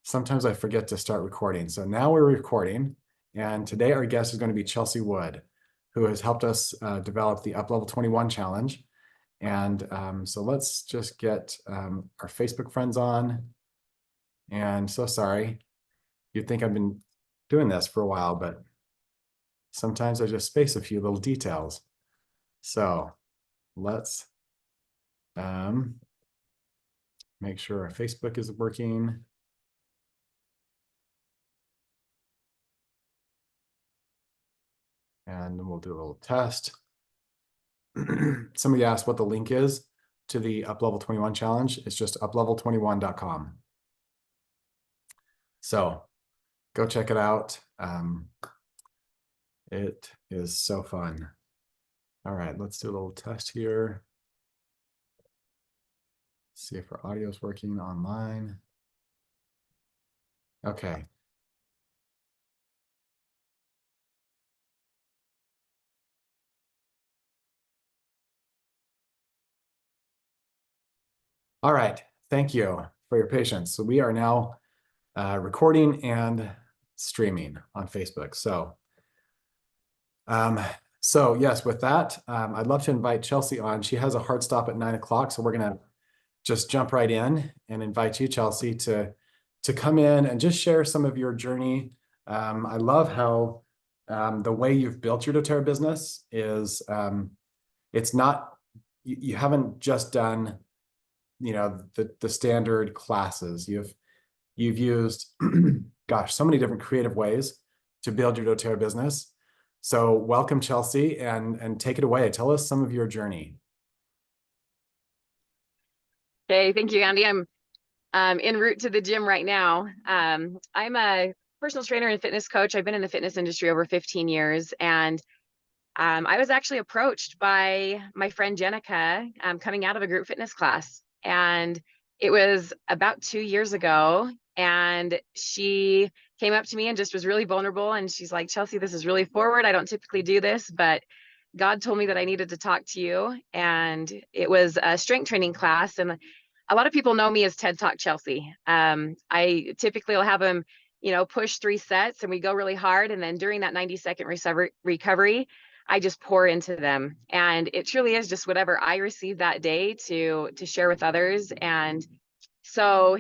sometimes I forget to start recording. So now we're recording, and today our guest is going to be Chelsea Wood, who has helped us develop the Uplevel 21 challenge. And so let's just get our Facebook friends on. And so sorry, you'd think I've been doing this for a while, but sometimes I just space a few little details. So let's make sure our Facebook is working. And we'll do a little test. Somebody asked what the link is to the Uplevel 21 challenge. It's just uplevel21.com. So go check it out. It is so fun. All right, let's do a little test here. See if our audio is working online. Okay. All right, thank you for your patience. So we are now recording and streaming on Facebook. So yes, with that, I'd love to invite Chelsea on. She has a hard stop at 9 o'clock, so we're gonna just jump right in and invite you, Chelsea, to come in and just share some of your journey. I love how the way you've built your doTERRA business is it's not, you haven't just done, you know, the standard classes. You've used, gosh, so many different creative ways to build your doTERRA business. So welcome, Chelsea, and take it away. Tell us some of your journey. Okay, thank you, Andy. I'm en route to the gym right now. I'm a personal trainer and fitness coach. I've been in the fitness industry over 15 years, and I was actually approached by my friend Jenica coming out of a group fitness class, and it was about 2 years ago. And she came up to me and just was really vulnerable, and she's like, "Chelsea, this is really forward. I don't typically do this, but God told me that I needed to talk to you." And it was a strength training class, and a lot of people know me as TED Talk Chelsea. I typically will have them, push 3 sets, and we go really hard, and then during that 90-second recovery, I just pour into them. And it truly is just whatever I receive that day to share with others. And so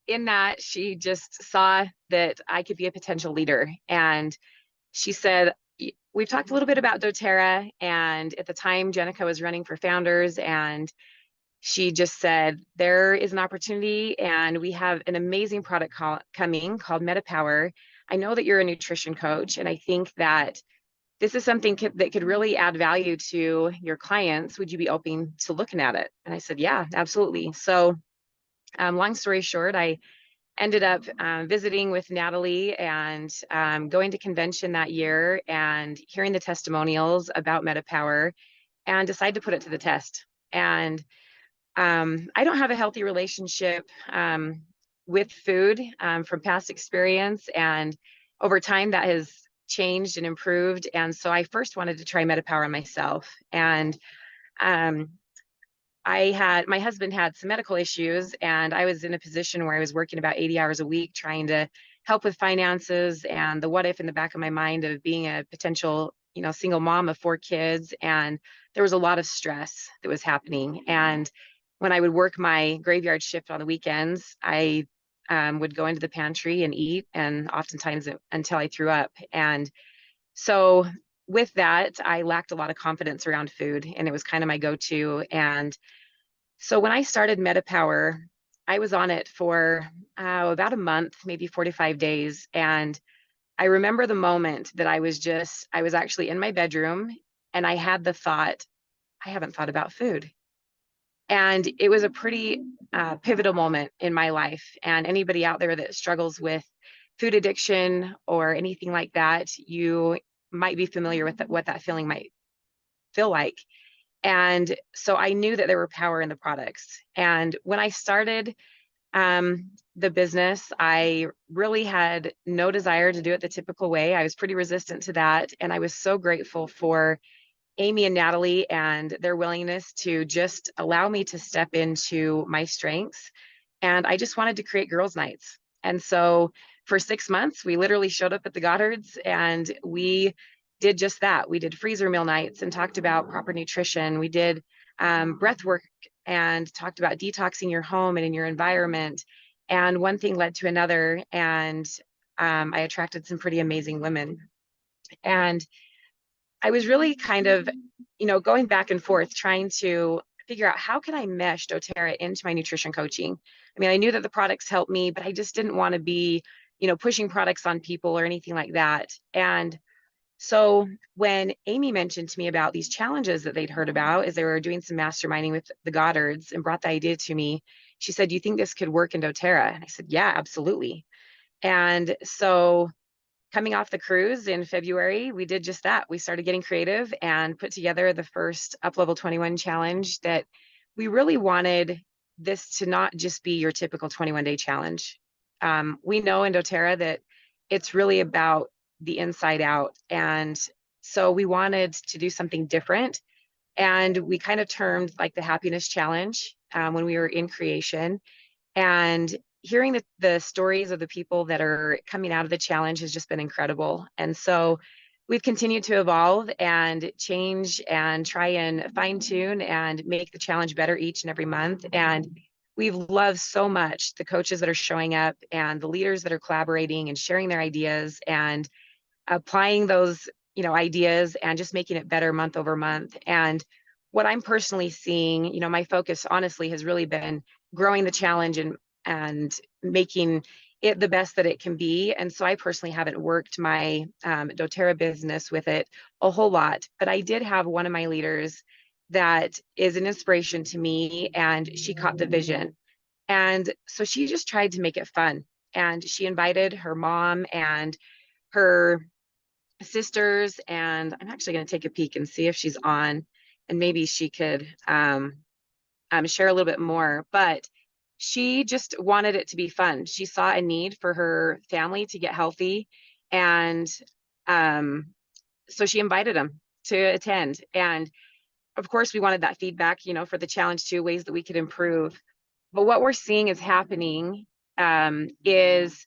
in that, she just saw that I could be a potential leader. And she said, we've talked a little bit about doTERRA, and at the time Jenica was running for Founders, and she just said, there is an opportunity, and we have an amazing product coming called MetaPower. I know that you're a nutrition coach, and I think that this is something that could really add value to your clients. Would you be open to looking at it? And I said, yeah, absolutely. So long story short, I ended up visiting with Natalie and going to convention that year and hearing the testimonials about MetaPower, and decided to put it to the test. And I don't have a healthy relationship with food from past experience, and over time that has changed and improved. And so I first wanted to try MetaPower on myself. And my husband had some medical issues, and I was in a position where I was working about 80 hours a week trying to help with finances, and the what if in the back of my mind of being a potential, single mom of 4 kids. And there was a lot of stress that was happening. And when I would work my graveyard shift on the weekends, I would go into the pantry and eat, and oftentimes until I threw up. And so with that, I lacked a lot of confidence around food, and it was kind of my go-to. And so when I started MetaPower, I was on it for about a month, maybe 45 days. And I remember the moment that I was actually in my bedroom, and I had the thought, I haven't thought about food. And it was a pretty pivotal moment in my life. And anybody out there that struggles with food addiction or anything like that, you might be familiar with what that feeling might feel like. And so I knew that there were power in the products. And when I started the business, I really had no desire to do it the typical way. I was pretty resistant to that. And I was so grateful for Amy and Natalie and their willingness to just allow me to step into my strengths. And I just wanted to create girls' nights. And so for 6 months, we literally showed up at the Goddards and we did just that. We did freezer meal nights and talked about proper nutrition. We did breath work and talked about detoxing your home and in your environment. And one thing led to another. And I attracted some pretty amazing women. And I was really kind of, going back and forth trying to figure out how can I mesh doTERRA into my nutrition coaching. I mean, I knew that the products helped me, but I just didn't want to be, pushing products on people or anything like that. And so when Amy mentioned to me about these challenges that they'd heard about as they were doing some masterminding with the Goddards and brought the idea to me, she said, "Do you think this could work in doTERRA?" And I said, "Yeah, absolutely." And so coming off the cruise in February, we did just that. We started getting creative and put together the first Up Level 21 challenge that we really wanted this to not just be your typical 21-day challenge. We know in doTERRA that it's really about the inside out. And so we wanted to do something different. And we kind of termed like the happiness challenge when we were in creation. And hearing the stories of the people that are coming out of the challenge has just been incredible. And so we've continued to evolve and change and try and fine tune and make the challenge better each and every month. And we've loved so much the coaches that are showing up and the leaders that are collaborating and sharing their ideas and applying those, ideas and just making it better month over month. And what I'm personally seeing, my focus honestly has really been growing the challenge and making it the best that it can be. And so I personally haven't worked my doTERRA business with it a whole lot, but I did have one of my leaders that is an inspiration to me, and she caught the vision. And so she just tried to make it fun. And she invited her mom and her sisters, and I'm actually going to take a peek and see if she's on, and maybe she could share a little bit more. But she just wanted it to be fun. She saw a need for her family to get healthy, and so she invited them to attend. And of course, we wanted that feedback, for the challenge too, ways that we could improve. But what we're seeing is happening is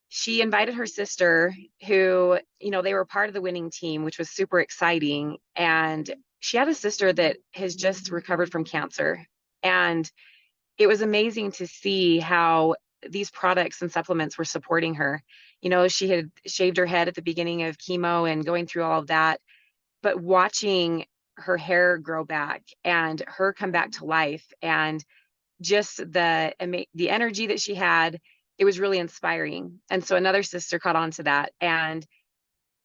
she invited her sister who, they were part of the winning team, which was super exciting. And she had a sister that has just recovered from cancer. And it was amazing to see how these products and supplements were supporting her. She had shaved her head at the beginning of chemo and going through all of that, but watching her hair grow back and her come back to life and just the energy that she had, it was really inspiring. And so another sister caught on to that, and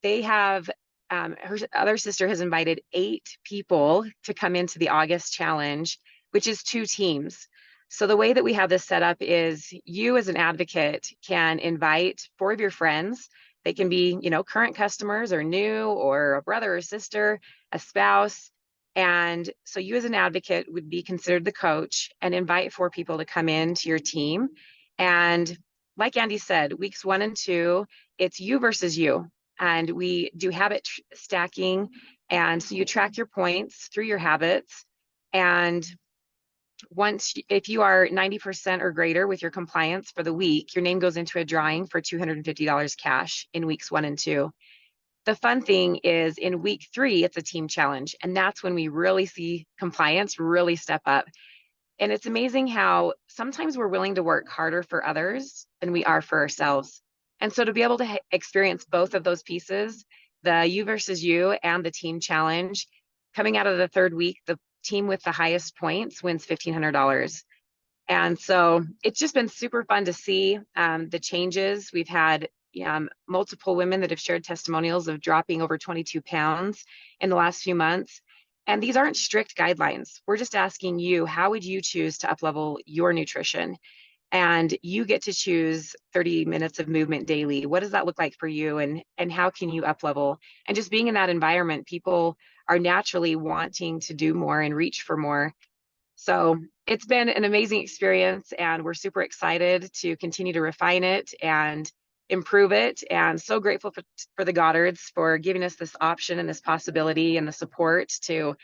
they have her other sister has invited 8 people to come into the August challenge, which is 2 teams. So the way that we have this set up is you as an advocate can invite 4 of your friends. They can be, current customers or new, or a brother or sister, a spouse. And so you as an advocate would be considered the coach and invite 4 people to come into your team. And like Andy said, weeks 1 and 2, it's you versus you. And we do habit stacking. And so you track your points through your habits. And if you are 90% or greater with your compliance for the week, your name goes into a drawing for $250 cash in weeks 1 and 2. The fun thing is in week 3, it's a team challenge. And that's when we really see compliance really step up. And it's amazing how sometimes we're willing to work harder for others than we are for ourselves. And so to be able to experience both of those pieces, the you versus you and the team challenge, coming out of the 3rd week, the team with the highest points wins $1,500. And so it's just been super fun to see the changes. We've had multiple women that have shared testimonials of dropping over 22 pounds in the last few months. And these aren't strict guidelines. We're just asking you, how would you choose to up-level your nutrition? And you get to choose 30 minutes of movement daily. What does that look like for you? And how can you up-level? And just being in that environment, people are naturally wanting to do more and reach for more. So it's been an amazing experience, and we're super excited to continue to refine it and improve it. And so grateful for the Goddards for giving us this option and this possibility and the support to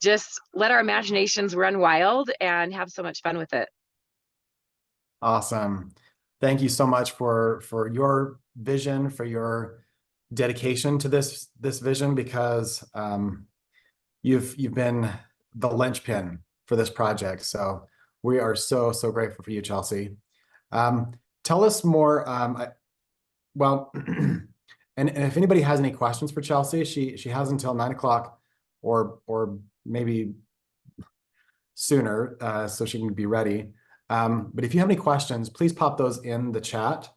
just let our imaginations run wild and have so much fun with it. Awesome. thank you so much for your vision, for your dedication to this vision, because you've been the linchpin for this project. So we are so grateful for you, Chelsea. Tell us more. Well, and if anybody has any questions for Chelsea, she has until 9 o'clock or maybe sooner, so she can be ready. But if you have any questions, please pop those in the chat.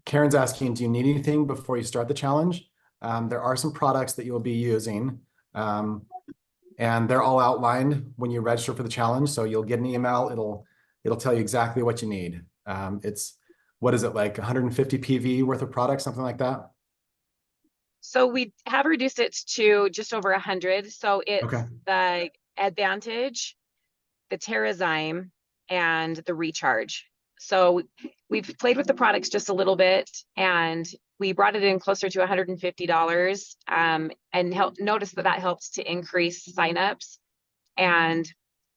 Karen's asking, do you need anything before you start the challenge? There are some products that you'll be using, and they're all outlined when you register for the challenge. So you'll get an email. It'll tell you exactly what you need. It's, what is it, like 150 PV worth of products, something like that? So we have reduced it to just over 100. So it's Okay. the Advantage, the TerraZyme, and the Recharge. So we've played with the products just a little bit, and we brought it in closer to $150, and noticed that helped to increase signups. And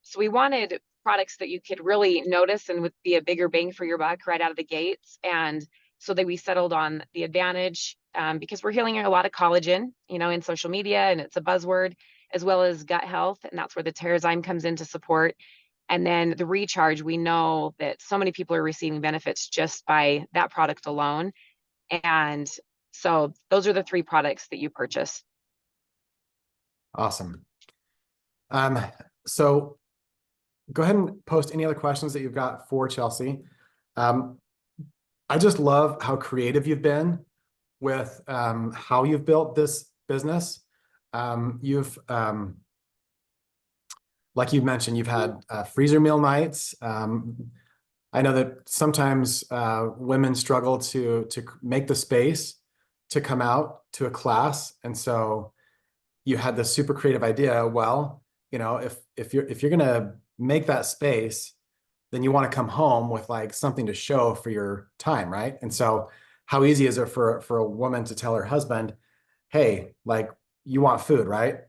so we wanted products that you could really notice and would be a bigger bang for your buck right out of the gates. And so that we settled on the Advantage, because we're healing a lot of collagen, in social media, and it's a buzzword, as well as gut health. And that's where the TerraZyme comes in to support. And then the Recharge, we know that so many people are receiving benefits just by that product alone. And so those are the 3 products that you purchase. Awesome. So go ahead and post any other questions that you've got for Chelsea. I just love how creative you've been with how you've built this business. You've like you mentioned, you've had freezer meal nights. I know that sometimes women struggle to make the space to come out to a class, and so you had this super creative idea. Well, if you're gonna make that space, then you want to come home with like something to show for your time, right? And so, how easy is it for a woman to tell her husband, "Hey, like you want food, right?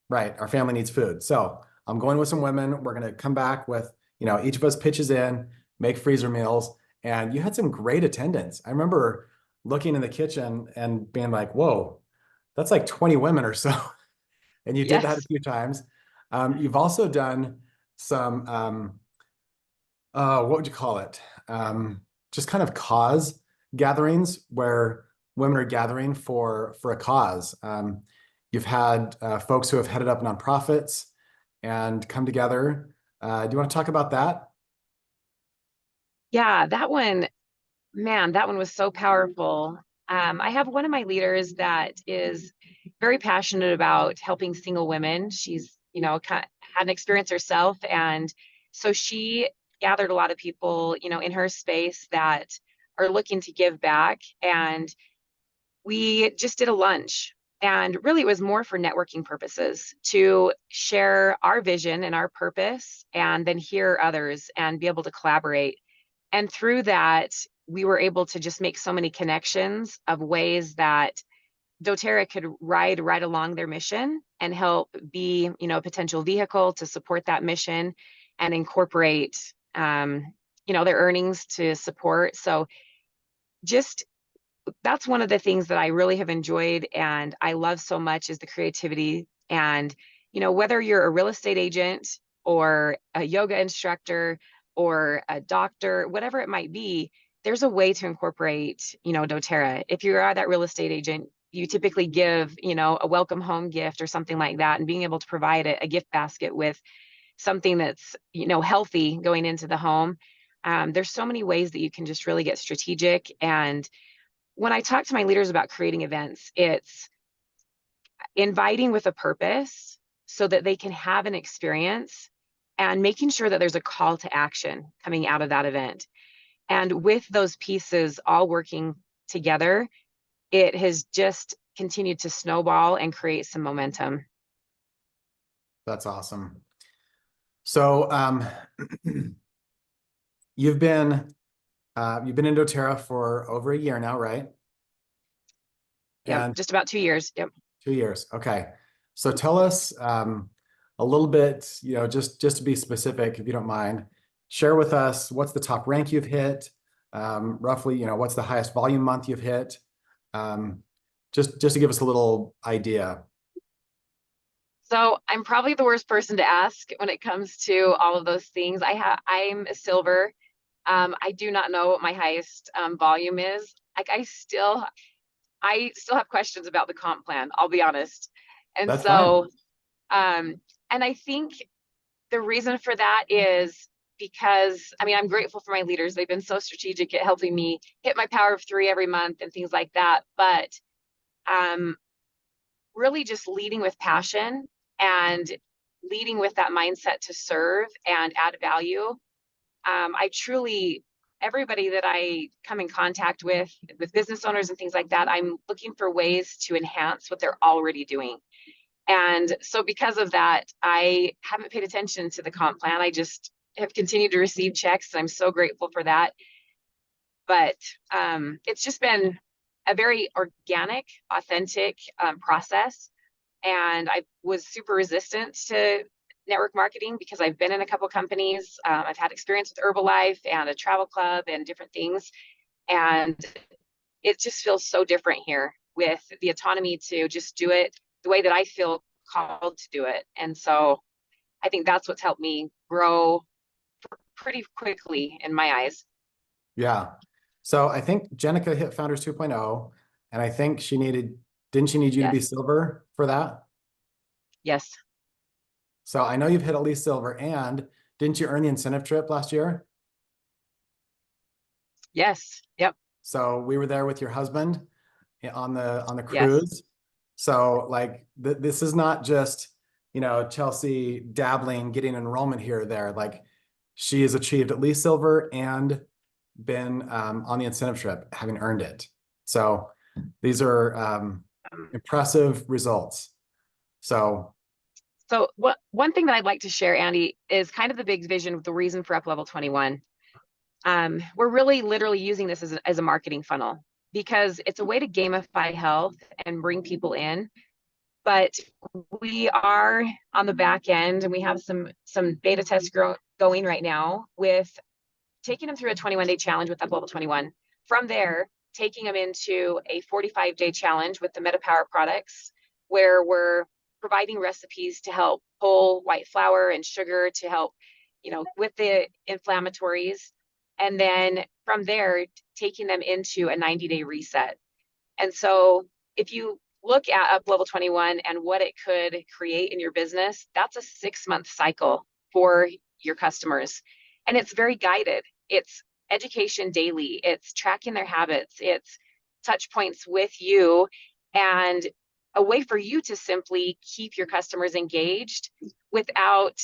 Right, our family needs food. So I'm going with some women. We're going to come back with, each of us pitches in, make freezer meals." And you had some great attendance. I remember looking in the kitchen and being like, whoa, that's like 20 women or so. And you did that a Yes. few times. You've also done some, what would you call it? Just kind of cause gatherings where women are gathering for a cause. You've had folks who have headed up nonprofits and come together. Do you want to talk about that? Yeah, that one, man, that one was so powerful. I have one of my leaders that is very passionate about helping single women. She's, had an experience herself. And so she gathered a lot of people, in her space that are looking to give back. And we just did a lunch. And really, it was more for networking purposes to share our vision and our purpose, and then hear others and be able to collaborate. And through that, we were able to just make so many connections of ways that doTERRA could ride right along their mission and help be, a potential vehicle to support that mission and incorporate, their earnings to support. So just that's one of the things that I really have enjoyed and I love so much is the creativity. And, whether you're a real estate agent or a yoga instructor or a doctor, whatever it might be, there's a way to incorporate, doTERRA. If you are that real estate agent, you typically give, a welcome home gift or something like that, and being able to provide a gift basket with something that's, healthy going into the home. There's so many ways that you can just really get strategic. And when I talk to my leaders about creating events, it's inviting with a purpose so that they can have an experience and making sure that there's a call to action coming out of that event. And with those pieces all working together, it has just continued to snowball and create some momentum. That's awesome. So you've been in doTERRA for over a year now, right? Yeah, And just about 2 years. Yep. 2 years. Okay. So tell us a little bit, just to be specific, if you don't mind, share with us what's the top rank you've hit, roughly, what's the highest volume month you've hit, just to give us a little idea. So I'm probably the worst person to ask when it comes to all of those things. I'm a silver. I do not know what my highest volume is. Like I still have questions about the comp plan, I'll be honest. And That's fine. so and I think the reason for that is because I mean I'm grateful for my leaders. They've been so strategic at helping me hit my power of three every month and things like that. But um really just leading with passion and leading with that mindset to serve and add value. I truly, everybody that I come in contact with business owners and things like that, I'm looking for ways to enhance what they're already doing. And so because of that, I haven't paid attention to the comp plan. I just have continued to receive checks, and I'm so grateful for that. But it's just been a very organic, authentic process. And I was super resistant to network marketing because I've been in a couple companies. I've had experience with Herbalife and a travel club and different things. And it just feels so different here with the autonomy to just do it the way that I feel called to do it. And so I think that's what's helped me grow pretty quickly in my eyes. Yeah. So I think Jenica hit Founders 2.0, and I think didn't she need you to be Yes. silver for that? Yes. So I know you've hit at least silver, and didn't you earn the incentive trip last year? Yes. Yep. So we were there with your husband on the Yes. cruise. So like this is not just, Chelsea dabbling, getting enrollment here or there. Like she has achieved at least silver and been on the incentive trip, having earned it. So these are impressive results. So So one thing that I'd like to share, Andy, is kind of the big vision of the reason for Up Level 21. We're really literally using this as a marketing funnel because it's a way to gamify health and bring people in. But we are on the back end and we have some beta tests going right now with taking them through a 21-day challenge with Up Level 21. From there, taking them into a 45-day challenge with the MetaPower products, where we're providing recipes to help pull white flour and sugar to help, with the inflammatories. And then from there, taking them into a 90-day reset. And so if you look at Up Level 21 and what it could create in your business, that's a 6-month cycle for your customers. And it's very guided. It's education daily, it's tracking their habits, it's touch points with you, and a way for you to simply keep your customers engaged without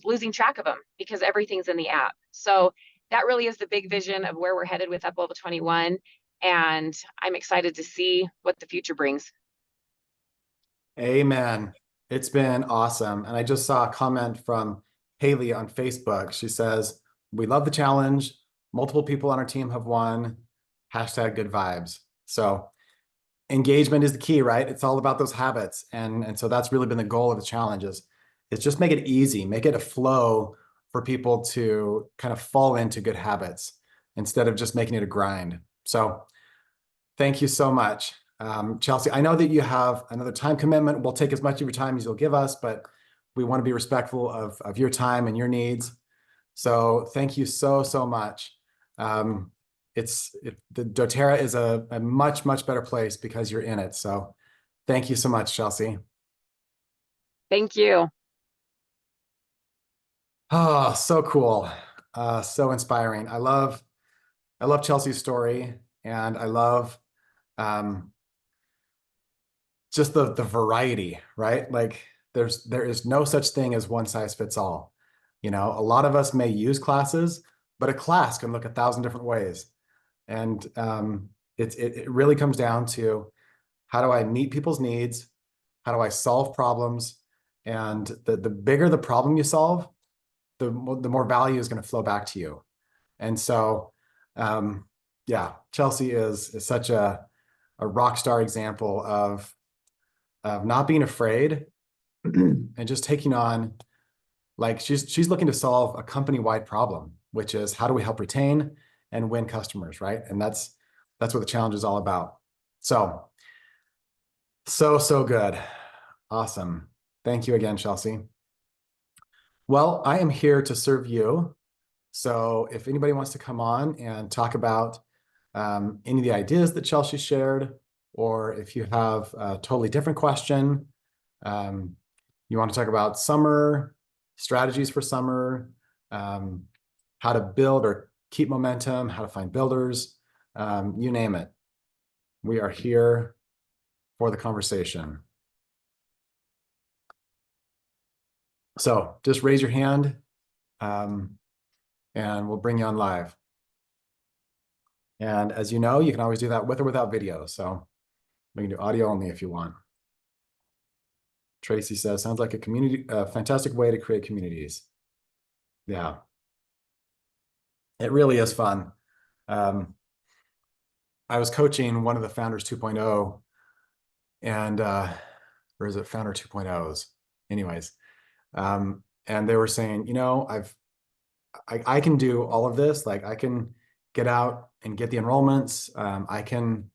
losing track of them because everything's in the app. So that really is the big vision of where we're headed with Up Level 21. And I'm excited to see what the future brings. amen. It's been awesome. And I just saw a comment from Haley on Facebook. She says, "We love the challenge. Multiple people on our team have won. Hashtag good vibes." So engagement is the key, right? It's all about those habits. And so that's really been the goal of the challenges. Is just make it easy, make it a flow for people to kind of fall into good habits instead of just making it a grind. So thank you so much. Chelsea, I know that you have another time commitment. We'll take as much of your time as you'll give us, but we want to be respectful of your time and your needs. So thank you so, so much. The doTERRA is a much, much better place because you're in it. So thank you so much, Chelsea. Thank you. Oh, so cool. So inspiring. I love Chelsea's story, and I love just the variety, right? Like there is no such thing as one size fits all. A lot of us may use classes, but a class can look 1,000 different ways. And it really comes down to, how do I meet people's needs? How do I solve problems? And the bigger the problem you solve, the more value is going to flow back to you. And so, yeah, Chelsea is such a rock star example of not being afraid and just taking on Like she's looking to solve a company-wide problem, which is how do we help retain and win customers, right? And that's what the challenge is all about. So good. Awesome. Thank you again, Chelsea. Well, I am here to serve you. So if anybody wants to come on and talk about any of the ideas that Chelsea shared, or if you have a totally different question, you want to talk about summer, strategies for summer, how to build or keep momentum, how to find builders, you name it. We are here for the conversation. So just raise your hand and we'll bring you on live. And as you know, you can always do that with or without video. So we can do audio only if you want. Tracy says, sounds like a fantastic way to create communities. Yeah. It really is fun. I was coaching one of the Founders 2.0 and, or is it Founder 2.0s? Anyways, and they were saying, you know, I can do all of this. Like I can get out and get the enrollments. I can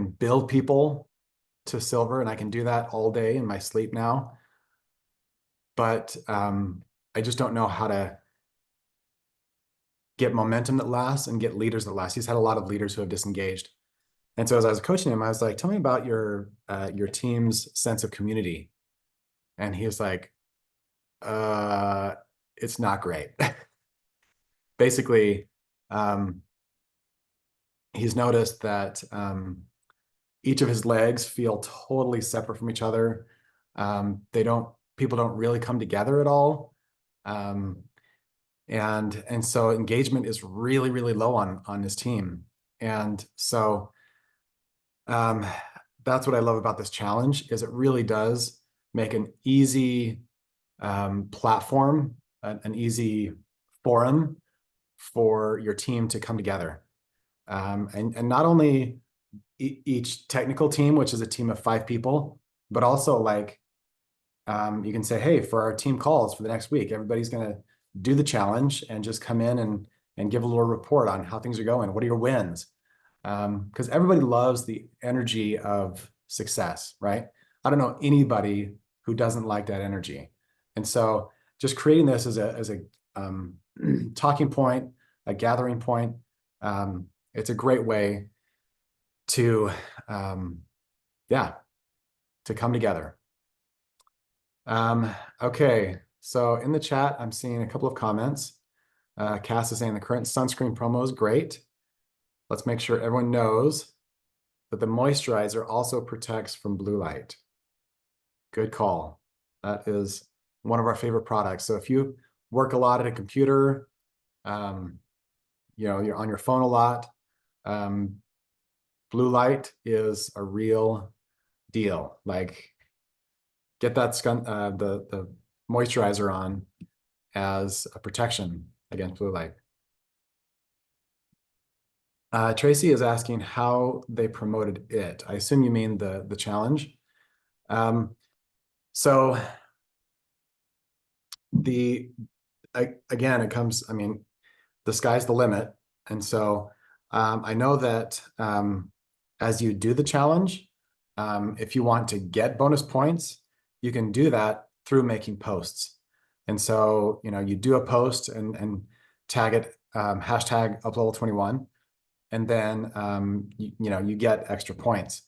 build people to silver, and I can do that all day in my sleep now. But I just don't know how to get momentum that lasts and get leaders that last. He's had a lot of leaders who have disengaged. And so as I was coaching him, I was like, tell me about your team's sense of community. And he was like, it's not great. Basically, he's noticed that each of his legs feel totally separate from each other. People don't really come together at all. And so engagement is really, really low on his team. And so that's what I love about this challenge is it really does make an easy platform, an easy forum for your team to come together. And not only each technical team, which is a team of 5 people, but also like you can say, hey, for our team calls for the next week, everybody's going to do the challenge and just come in and give a little report on how things are going. What are your wins? Because everybody loves the energy of success, right? I don't know anybody who doesn't like that energy. And so just creating this as a talking point, a gathering point, it's a great way to, to come together. Okay, so in the chat, I'm seeing a couple of comments. Cass is saying the current sunscreen promo is great. Let's make sure everyone knows that the moisturizer also protects from blue light. Good call. That is one of our favorite products. So if you work a lot at a computer, you're on your phone a lot, blue light is a real deal. Like get that the moisturizer on as a protection against blue light. Tracy is asking how they promoted it. I assume you mean the challenge. So again, it comes, I mean, the sky's the limit. And so I know that as you do the challenge, if you want to get bonus points, you can do that through making posts. And so, you do a post and tag it hashtag #uplevel21, and then you get extra points.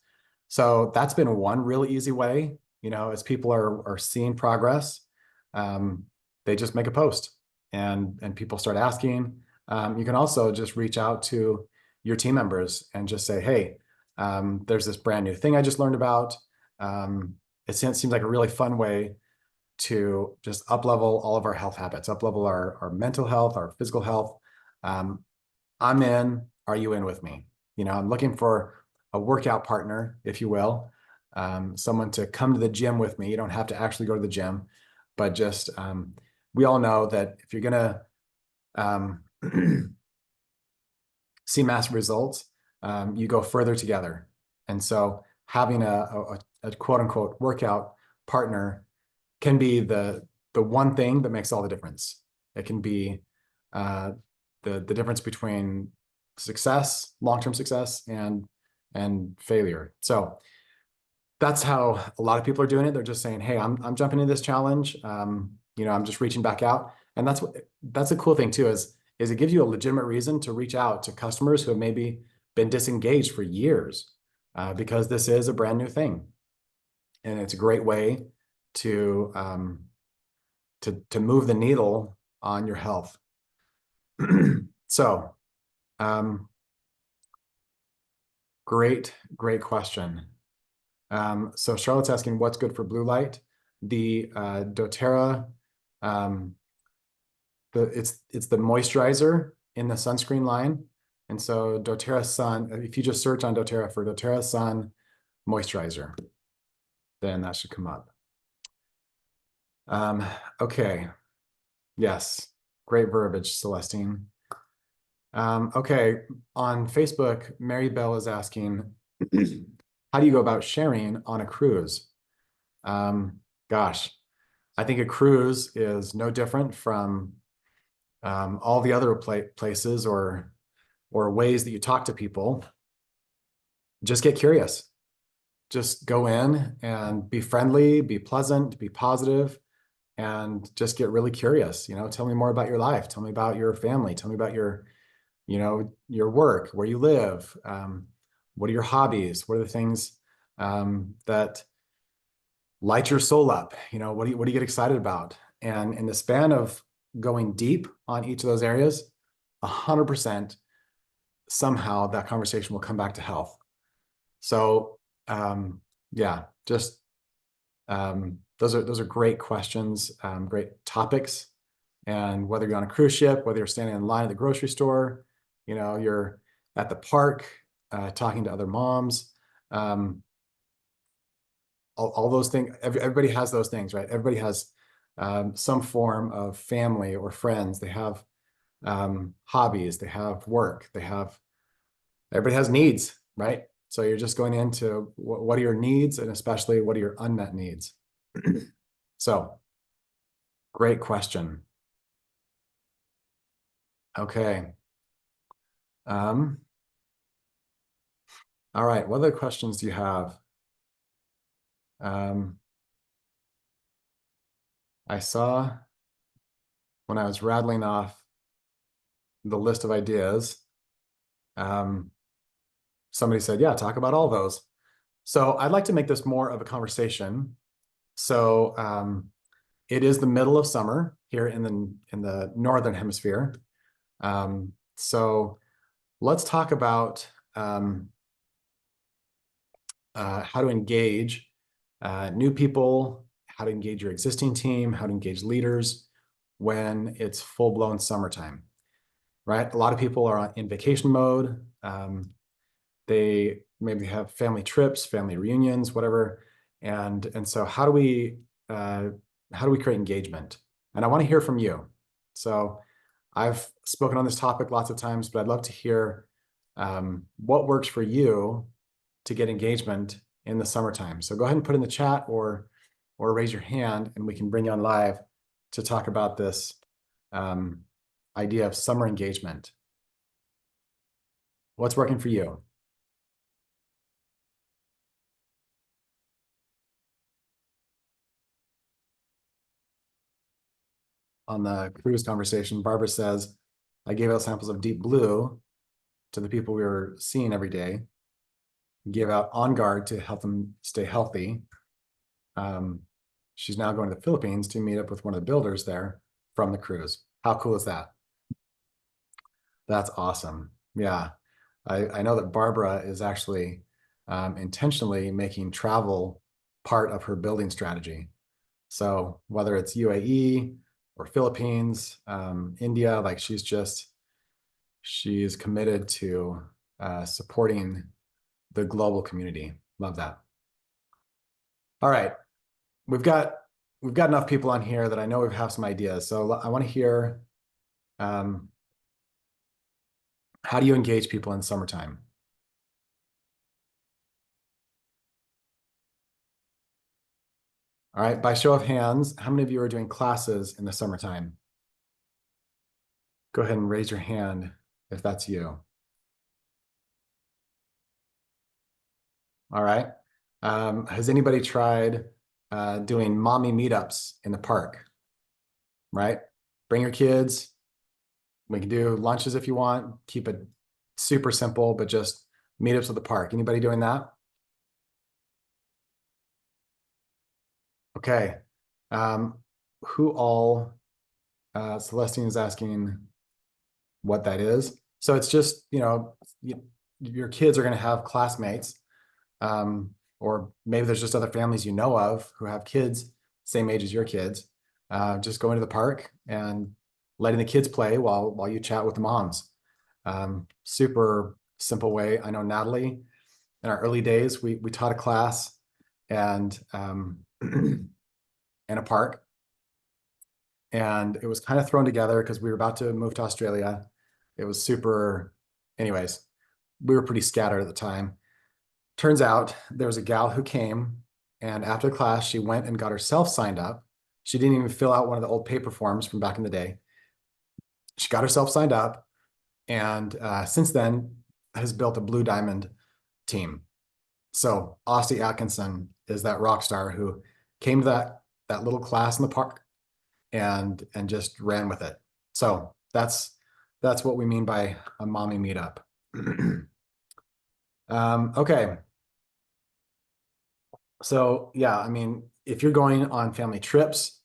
So that's been one really easy way, as people are seeing progress, they just make a post and people start asking. You can also just reach out to your team members and just say, hey, there's this brand new thing I just learned about. It seems like a really fun way to just up-level all of our health habits, up-level our mental health, our physical health. I'm in, are you in with me? I'm looking for a workout partner, if you will, someone to come to the gym with me. You don't have to actually go to the gym, but just, we all know that if you're gonna see massive results, you go further together. And so having a quote unquote workout partner can be the one thing that makes all the difference. It can be the difference between success, long-term success, and failure. So that's how a lot of people are doing it. They're just saying, "Hey, I'm jumping into this challenge. I'm just reaching back out." And that's a cool thing too, is it gives you a legitimate reason to reach out to customers who have maybe been disengaged for years, because this is a brand new thing, and it's a great way to move the needle on your health. So, great question. So Charlotte's asking what's good for blue light. The doTERRA, it's the moisturizer in the sunscreen line. And so doTERRA Sun, if you just search on doTERRA for doTERRA Sun moisturizer, then that should come up. Okay. Yes. Great verbiage, Celestine. Okay. On Facebook, Mary Bell is asking, how do you go about sharing on a cruise? Gosh, I think a cruise is no different from all the other places or ways that you talk to people. Just get curious. Just go in and be friendly, be pleasant, be positive, and just get really curious. Tell me more about your life. Tell me about your family. Tell me about your work, where you live. What are your hobbies? What are the things that light your soul up? What do you get excited about? And in the span of going deep on each of those areas, 100% somehow that conversation will come back to health. So yeah, just those are great questions, great topics. And whether you're on a cruise ship, whether you're standing in line at the grocery store, you're at the park talking to other moms, all those things, everybody has those things, right? Everybody has some form of family or friends. They have hobbies, they have work, everybody has needs, right? So you're just going into what are your needs, and especially what are your unmet needs? So great question. Okay. All right, what other questions do you have? I saw when I was rattling off the list of ideas, somebody said, yeah, talk about all those. So I'd like to make this more of a conversation. So it is the middle of summer here in the Northern Hemisphere. So let's talk about how to engage new people, how to engage your existing team, how to engage leaders when it's full-blown summertime, right? A lot of people are in vacation mode. They maybe have family trips, family reunions, whatever. And so how do we create engagement? And I want to hear from you. So I've spoken on this topic lots of times, but I'd love to hear what works for you to get engagement in the summertime. So go ahead and put in the chat or raise your hand, and we can bring you on live to talk about this idea of summer engagement. What's working for you? On the cruise conversation, Barbara says, I gave out samples of Deep Blue to the people we were seeing every day, gave out On Guard to help them stay healthy. She's now going to the Philippines to meet up with one of the builders there from the cruise. How cool is that? That's awesome. Yeah. I know that Barbara is actually intentionally making travel part of her building strategy. So whether it's UAE or Philippines, India, like she's committed to supporting the global community. Love that. All right. We've got enough people on here that I know we have some ideas. So I want to hear, how do you engage people in summertime? All right, by show of hands, how many of you are doing classes in the summertime? Go ahead and raise your hand if that's you. All right. Has anybody tried doing mommy meetups in the park? Right? Bring your kids. We can do lunches if you want. Keep it super simple, but just meetups at the park. Anybody doing that? Okay. Who all, Celestine is asking what that is. So it's just, your kids are going to have classmates, or maybe there's just other families you know of who have kids same age as your kids. Just going to the park and letting the kids play while you chat with the moms. Super simple way. I know Natalie, in our early days, we taught a class and in a park. And it was kind of thrown together because we were about to move to Australia. It was super, anyways, we were pretty scattered at the time. Turns out there was a gal who came, and after the class, she went and got herself signed up. She didn't even fill out one of the old paper forms from back in the day. She got herself signed up, and since then has built a Blue Diamond team. So Aussie Atkinson is that rock star who came to that little class in the park and just ran with it. So that's what we mean by a mommy meetup. Okay. So yeah, I mean, if you're going on family trips,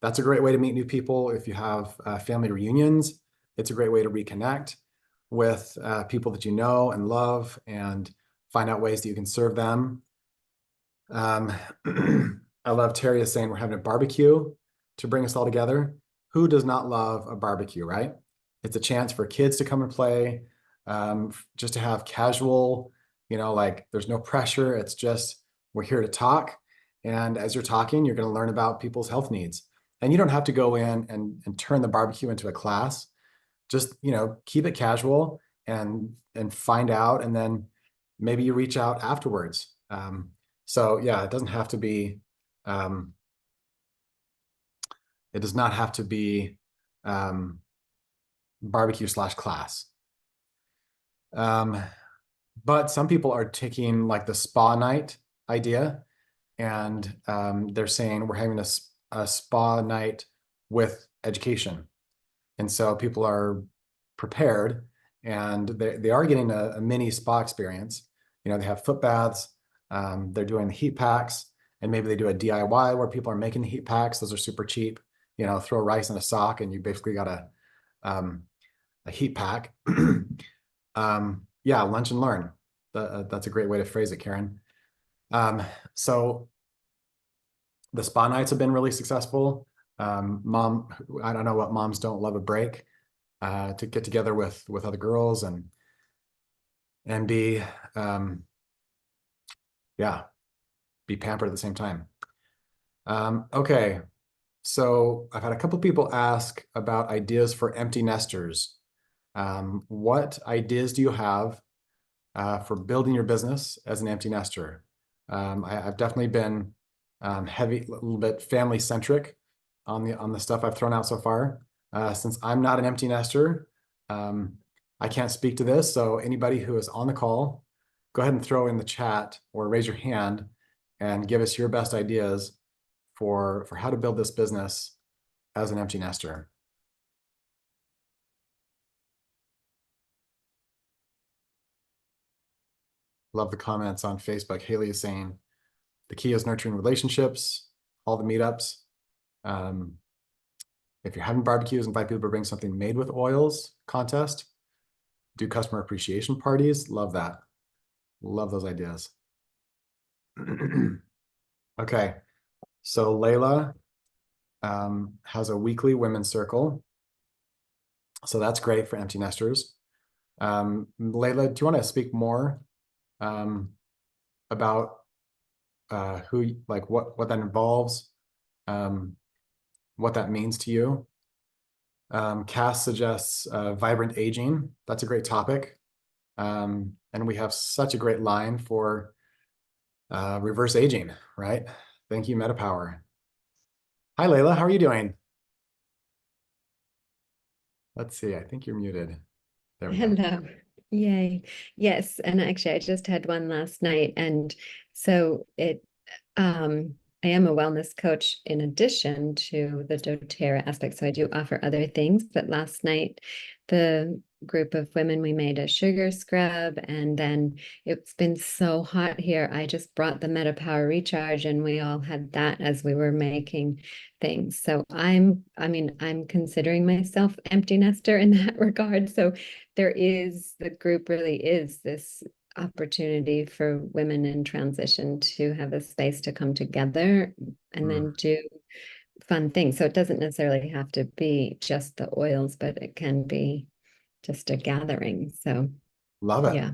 that's a great way to meet new people. If you have family reunions, it's a great way to reconnect with people that you know and love and find out ways that you can serve them. I love Terry is saying we're having a barbecue to bring us all together. Who does not love a barbecue, right? It's a chance for kids to come and play, just to have casual, like there's no pressure. It's just we're here to talk. And as you're talking, you're going to learn about people's health needs. And you don't have to go in and turn the barbecue into a class. Just, keep it casual and find out. And then maybe you reach out afterwards. So yeah, it doesn't have to be, it does not have to be barbecue/class. But some people are taking like the spa night idea and they're saying we're having a spa night with education. And so people are prepared and they are getting a mini spa experience. They have foot baths, they're doing the heat packs, and maybe they do a DIY where people are making the heat packs. Those are super cheap. Throw rice in a sock and you basically got a heat pack. Yeah, lunch and learn. That's a great way to phrase it, Karen. So the spa nights have been really successful. I don't know what moms don't love a break to get together with other girls and be be pampered at the same time. Okay, so I've had a couple people ask about ideas for empty nesters. What ideas do you have for building your business as an empty nester? I've definitely been heavy, a little bit family centric on the stuff I've thrown out so far. Since I'm not an empty nester, I can't speak to this. So anybody who is on the call, go ahead and throw in the chat or raise your hand and give us your best ideas for how to build this business as an empty nester. Love the comments on Facebook. Haley is saying the key is nurturing relationships, all the meetups. If you're having barbecues, invite people to bring something made with oils contest. Do customer appreciation parties. Love that. Love those ideas. Okay. So Layla has a weekly women's circle. So that's great for empty nesters. Layla, do you want to speak more about what that involves, what that means to you? Cass suggests vibrant aging. That's a great topic. And we have such a great line for reverse aging, right? Thank you, MetaPower. Hi, Layla. How are you doing? Let's see. I think you're muted. There we go. Hello. Yay. Yes, and actually I just had one last night, and so I am a wellness coach in addition to the doTERRA aspect. So I do offer other things, but last night the group of women, we made a sugar scrub, and then it's been so hot here. I just brought the MetaPower Recharge and we all had that as we were making things. So I'm considering myself empty nester in that regard. So the group really is this opportunity for women in transition to have a space to come together and Mm, then do fun things. So it doesn't necessarily have to be just the oils, but it can be just a gathering. So love it. yeah.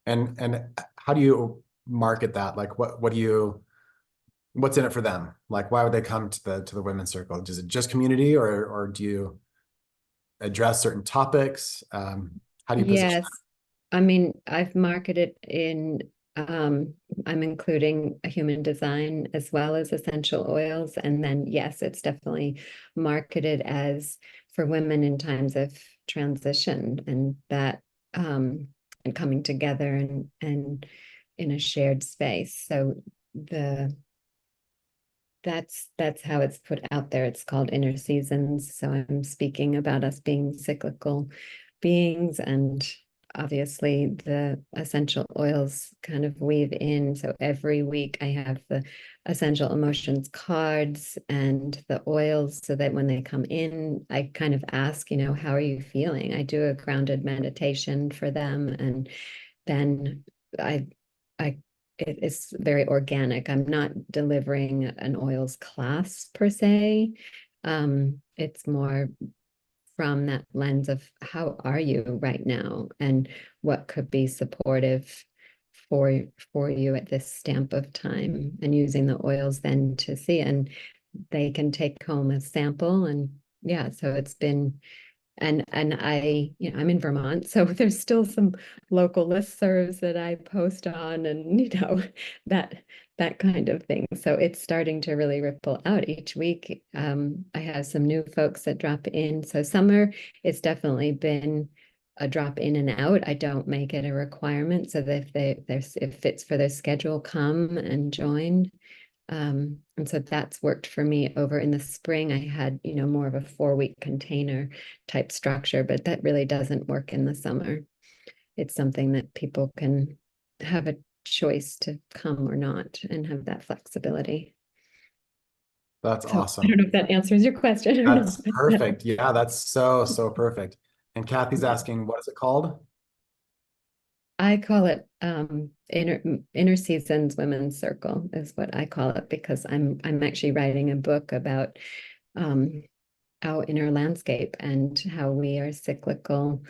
And how do you market that? Like what's in it for them? Like why would they come to the women's circle? Is it just community or do you address certain topics? How do you position Yes. I mean, I've marketed in, I'm including a human design as well as essential oils. And then, yes, it's definitely marketed as for women in times of transition and that, and coming together and in a shared space. So the, that's how it's put out there. It's called Inner Seasons. So I'm speaking about us being cyclical beings, and obviously the essential oils kind of weave in. So every week I have the essential emotions cards and the oils so that when they come in, I kind of ask, how are you feeling? I do a grounded meditation for them, and then I I it's very organic. I'm not delivering an oils class per se. It's more from that lens of how are you right now and what could be supportive for you at this stamp of time, and using the oils then to see, and they can take home a sample. And yeah, so it's been, and I'm in Vermont, so there's still some local listservs that I post on, and that that kind of thing. So it's starting to really ripple out each week. I have some new folks that drop in. So summer, it's definitely been a drop in and out. I don't make it a requirement, so that if it fits for their schedule, come and join. And so that's worked for me. Over in the spring, I had, more of a 4-week container type structure, but that really doesn't work in the summer. It's something that people can have a choice to come or not and have that flexibility. That's So I don't awesome. know if that answers your question or not. That's perfect. Yeah, that's so perfect. And Kathy's Yeah. asking, what is it called? I call it inner seasons women's circle is what I call it, because I'm actually writing a book about um, our inner landscape and how we are cyclical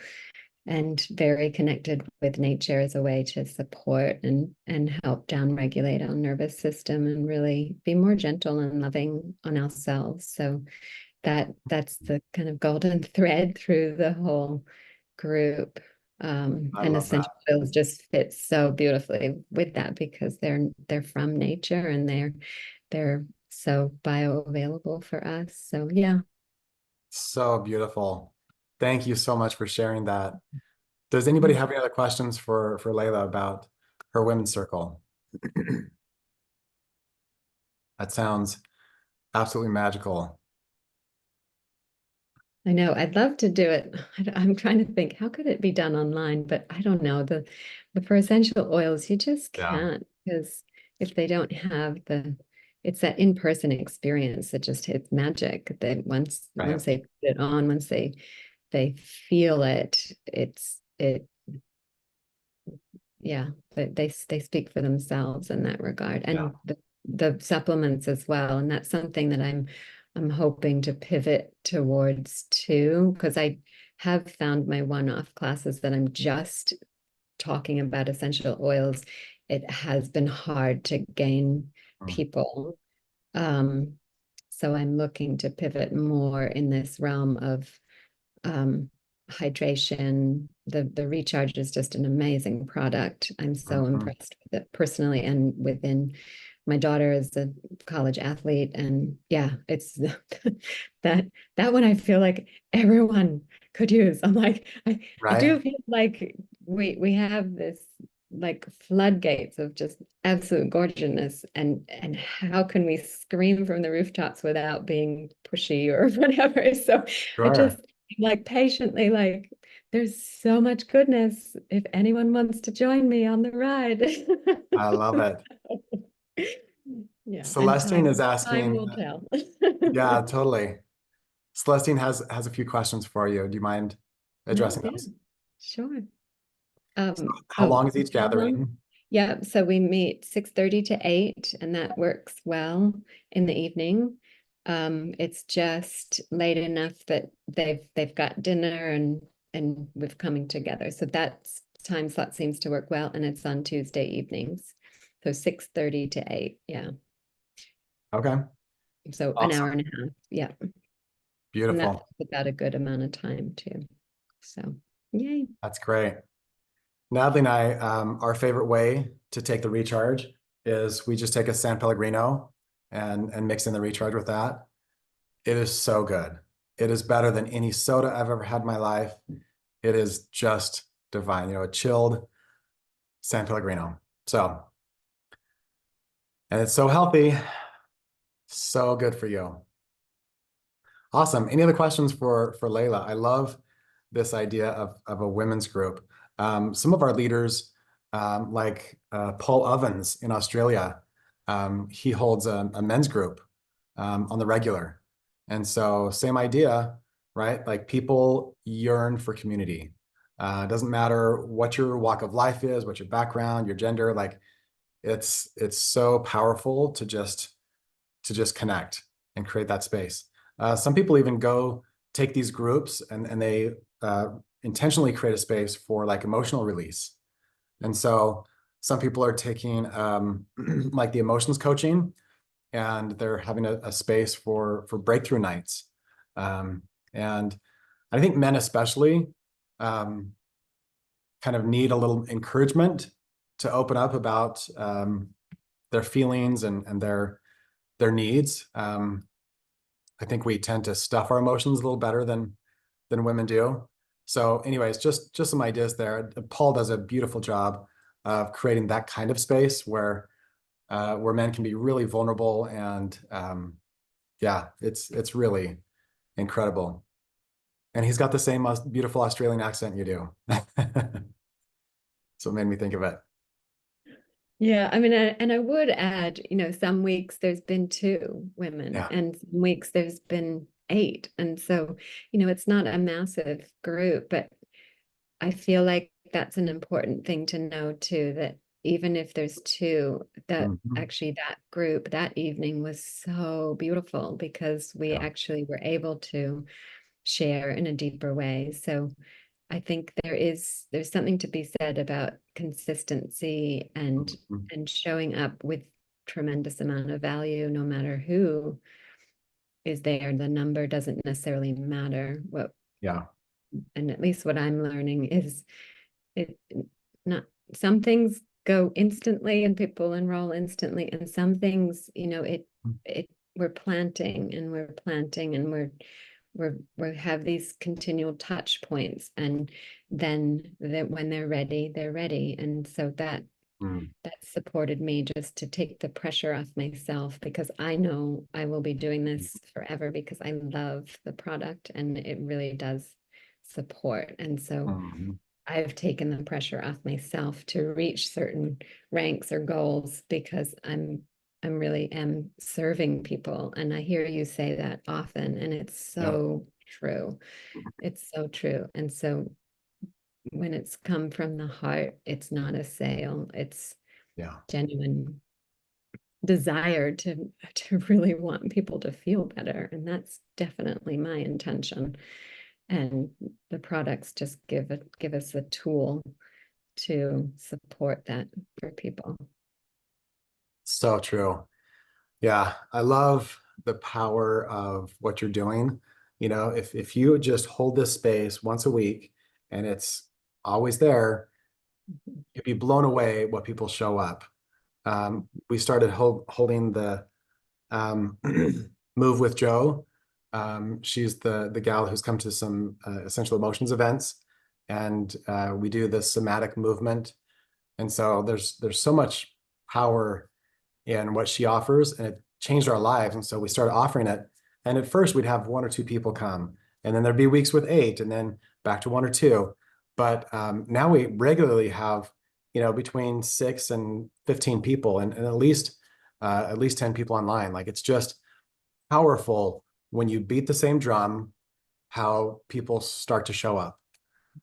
and very connected with nature as a way to support and help downregulate our nervous system and really be more gentle and loving on ourselves. So that's the kind of golden thread through the whole group. I And love that. essential oils just fit so beautifully with that, because they're from nature and they're so bioavailable for us. So yeah. So beautiful. Thank you so much for sharing that. Does anybody have any other questions for Layla about her women's circle? That sounds absolutely magical. I know. I'd love to do it. I'm trying to think, how could it be done online? But I don't know. The for essential oils, you just Yeah, can't, because if they don't have it's that in-person experience that just hits magic. That once right. they put it on, once they feel it, it yeah, they speak for themselves in that regard. Yeah. And the supplements as well. And that's something that I'm hoping to pivot towards too, because I have found my one-off classes that I'm just talking about essential oils. It has been hard to gain Mm, people. Um, so I'm looking to pivot more in this realm of um, hydration. The Recharge is just an amazing product. I'm so mhm. impressed with it personally and within my daughter is a college athlete, and yeah, it's that one I feel like everyone could use. I'm like, I Right? do feel like we have this like floodgates of just absolute gorgeousness, and how can we scream from the rooftops without being pushy or whatever? So I just Sure. like patiently like there's so much goodness if anyone wants to join me on the ride. I love it. Yeah, and Celestine is time asking, will tell. yeah, totally. Celestine has a few questions for you. Do you mind No, addressing yeah, those? sure. How Oh, long is each how long? gathering? Yeah, so we meet 6:30 to 8, and that works well in the evening. It's just late enough that they've got dinner and we've coming together. So that time slot seems to work well, and it's on Tuesday evenings. So 6:30 to 8, yeah. Okay, So an hour awesome. and a half, yeah. And that's Beautiful. about a good amount of time too. So, yay. That's great. Natalie and I, our favorite way to take the recharge is we just take a San Pellegrino and mix in the recharge with that. It is so good. It is better than any soda I've ever had in my life. It is just divine, a chilled San Pellegrino. So, and it's so healthy, so good for you. Awesome. Any other questions for Layla? I love this idea of a women's group. Some of our leaders, like Paul Ovens in Australia, he holds a men's group on the regular. And so same idea, right? Like people yearn for community. It doesn't matter what your walk of life is, what your background, your gender, like it's so powerful to just connect and create that space. Some people even go take these groups and they intentionally create a space for like emotional release. And so some people are taking like the emotions coaching, and they're having a space for breakthrough nights. And I think men especially um, kind of need a little encouragement to open up about their feelings and their needs. I think we tend to stuff our emotions a little better than women do. So anyways, just some ideas there. Paul does a beautiful job of creating that kind of space where men can be really vulnerable, and yeah, it's really incredible. And he's got the same beautiful Australian accent you do. So it made me think of it. Yeah, I mean, and I would add, some weeks there's been 2 women, Yeah. and some weeks there's been 8. And so, it's not a massive group, but I feel like that's an important thing to know too, that even if there's 2, that Mhm. actually that group that evening was so beautiful because we Yeah. actually were able to share in a deeper way. So I think there's something to be said about consistency Mhm. and showing up with tremendous amount of value, no matter who is there. The number doesn't necessarily matter. Yeah. And at least what I'm learning is it not some things go instantly and people enroll instantly, and some things, it we're planting and we're planting and we have these continual touch points, and then that when they're ready, they're ready. And so Mm. that supported me just to take the pressure off myself, because I know I will be doing this forever because I love the product and it really does support. And so Mhm. I've taken the pressure off myself to reach certain ranks or goals because I'm really am serving people. And I hear you say that often, and it's Yeah. so true. It's so true. And so when it's come from the heart, it's not a sale. It's Yeah. genuine desire to really want people to feel better. And that's definitely my intention. And the products just give us a tool to support that for people. So true. Yeah, I love the power of what you're doing. If you just hold this space once a week and it's always there, Mhm. you'd be blown away what people show up. We started holding the Move with Joe. She's the gal who's come to some Essential Emotions events, and we do the somatic movement. And so there's so much power in what she offers, and it changed our lives. And so we started offering it. And at first we'd have 1 or 2 people come, and then there'd be weeks with 8, and then back to 1 or 2. But now we regularly have, between 6 and 15 people, and at least 10 people online. Like, it's just powerful when you beat the same drum, how people start to show up.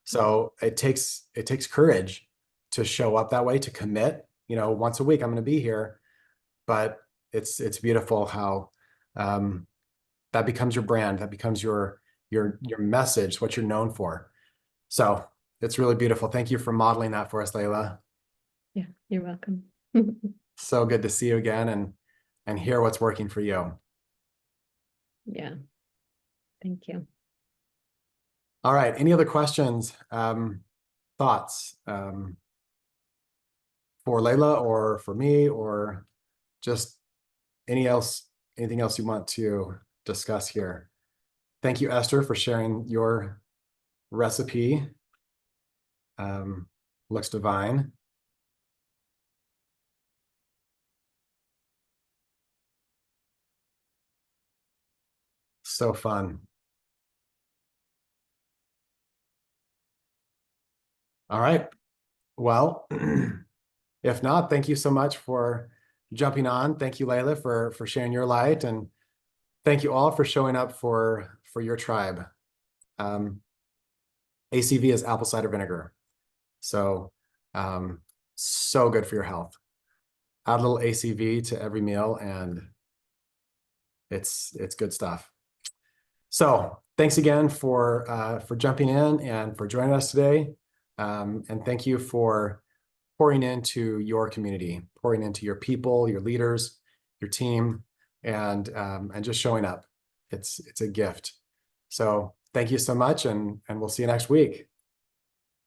So it takes courage to show up that way, to commit, once a week, I'm going to be here. But it's beautiful how that becomes your brand, that becomes your message, what you're known for. So it's really beautiful. Thank you for modeling that for us, Layla. Yeah, you're welcome. So good to see you again and hear what's working for you. Yeah, thank you. All right. Any other questions, thoughts for Layla or for me, or just anything else you want to discuss here? Thank you, Esther, for sharing your recipe. Looks divine. So fun. All right. Well, if not, thank you so much for jumping on. Thank you, Layla, for sharing your light, and thank you all for showing up for your tribe. ACV is apple cider vinegar. So, so good for your health. Add a little ACV to every meal, and it's good stuff. So thanks again for jumping in and for joining us today. And thank you for pouring into your community, pouring into your people, your leaders, your team, and just showing up. It's a gift. So thank you so much, and we'll see you next week.